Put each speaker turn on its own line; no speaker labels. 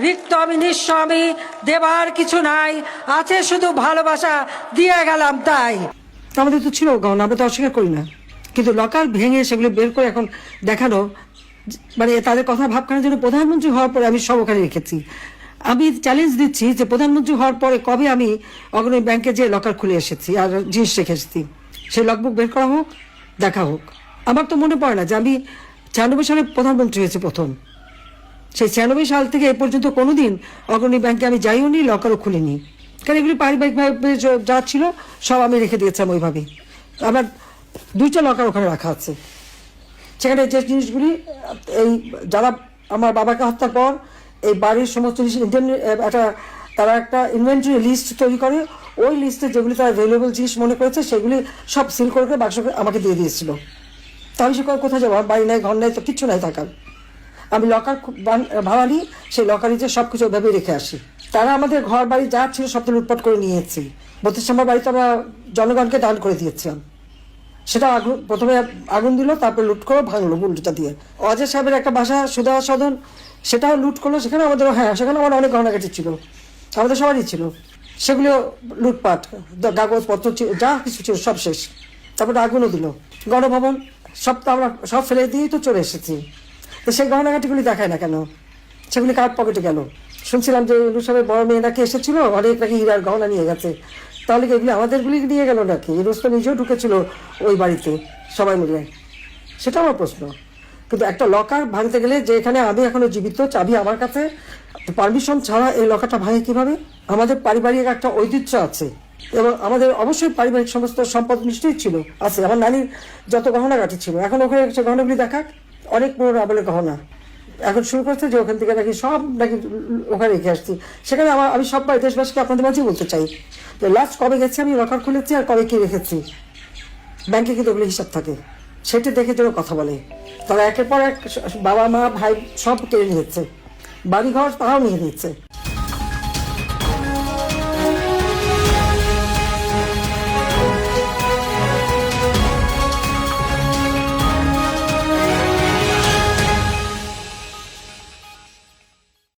রিক্ত আমি নিঃস্ব, আমি দেবার কিছু নাই, আছে শুধু ভালোবাসা, দিয়ে গেলাম তাই। আমাদের তো ছিল গহনা, আমরা তো অস্বীকার করি না, কিন্তু লকার ভেঙে সেগুলো বের করে এখন দেখানো, মানে তাদের কথা ভাবখানার জন্য প্রধানমন্ত্রী হওয়ার পরে আমি সব ওখানে রেখেছি। আমি চ্যালেঞ্জ দিচ্ছি যে প্রধানমন্ত্রী হওয়ার পরে কবে আমি অগ্রণী ব্যাংকে যে লকার খুলে এসেছি আর জিনিস রেখে এসেছি, সেই লগবুক বের করা হোক, দেখা হোক। আমার তো মনে পড়ে না যে আমি 96 সালে প্রধানমন্ত্রী হয়েছে প্রথম। সেই 96 সাল থেকে এ পর্যন্ত কোনোদিন অগ্রণী ব্যাংকে আমি যাইও নি, লকারও খুলিনি, কারণ এগুলি পারিবারিকভাবে যা ছিল সব আমি রেখে দিয়েছিলাম ওইভাবেই। আমার 2টা লকার ওখানে রাখা আছে, সেখানে যে জিনিসগুলি এই যারা আমার বাবাকে হত্যার পর এই বাড়ির সমস্ত জিনিস তারা একটা ইনভেন্টরি লিস্ট তৈরি করে, ওই লিস্টে যেগুলি তারা ভ্যালুয়েবল জিনিস মনে করেছে সেগুলি সব সিল করে বাক্স আমাকে দিয়ে দিয়েছিল। তা আমি সে কোথায় যাবো, বাড়ি নাই, ঘর নাই, তো কিচ্ছু নাই থাকার। আমি লকার ভাড়া নিই, সেই লকারে যে সব কিছু ওইভাবেই রেখে আসি। তারা আমাদের ঘর বাড়ি যা ছিল সব তো লুটপাট করে নিয়েছি। 32 নম্বর বাড়িতে আমরা জনগণকে দান করে দিয়েছিলাম, সেটা প্রথমে আগুন দিল, তারপরে লুট করে ভাঙলো উল্টোটা দিয়ে। অজয় সাহেবের একটা বাসা সুধা সদন, সেটাও লুট করলো, সেখানে আমাদের সেখানে আমার অনেক গহনাগাটি ছিল, আমাদের সবারই ছিল, সেগুলো লুটপাট, কাগজপত্র যা কিছু ছিল সব শেষ। তারপরে আগুনও দিল। গণভবন সব তো আমরা সব ফেলে দিয়েই তো চলে এসেছি, তো সেই গহনাগাটিগুলি দেখায় না কেন? সেগুলি কার পকেটে গেল? শুনছিলাম যে সাহেবের বড় মেয়ে নাকি এসেছিল, অনেক নাকি হীরার গহনা নিয়ে গেছে, তাহলে কি এগুলি আমাদেরগুলি নিয়ে গেল নাকি? রোজ তো নিজেও ঢুকেছিল ওই বাড়িতে সবাই মিলে, সেটা আমার প্রশ্ন। কিন্তু একটা লকার ভাঙতে গেলে, যে এখানে আমি এখনো জীবিত, চাবি আমার কাছে, পারমিশন ছাড়া এই লকারটা ভাঙে কিভাবে? আমাদের পারিবারিক একটা ঐতিহ্য আছে এবং আমাদের অবশ্যই পারিবারিক সমস্ত সম্পদ নিশ্চয়ই ছিল, আছে। আমার নানির যত গহনাগাটি ছিল, এখন ওখানে সে গহনাগুলি দেখাক, অনেক পুরোনো আমলের গহনা। এখন শুরু করছে যে ওখান থেকে নাকি সব নাকি ওখানে রেখে আসছি। সেখানে আমি সব দেশবাসীকে আপনাদের মাঝেই বলতে চাই যে লাস্ট কবে গেছি আমি লকার খুলেছি আর কবে কি রেখেছি, ব্যাংকে কিন্তু ওগুলো হিসাব থাকে, সেটা দেখে যেন কথা বলে। তারা একের পর এক বাবা মা ভাই সব কেড়ে নিয়েছে, বাড়িঘর তারাও নিয়ে নিচ্ছে।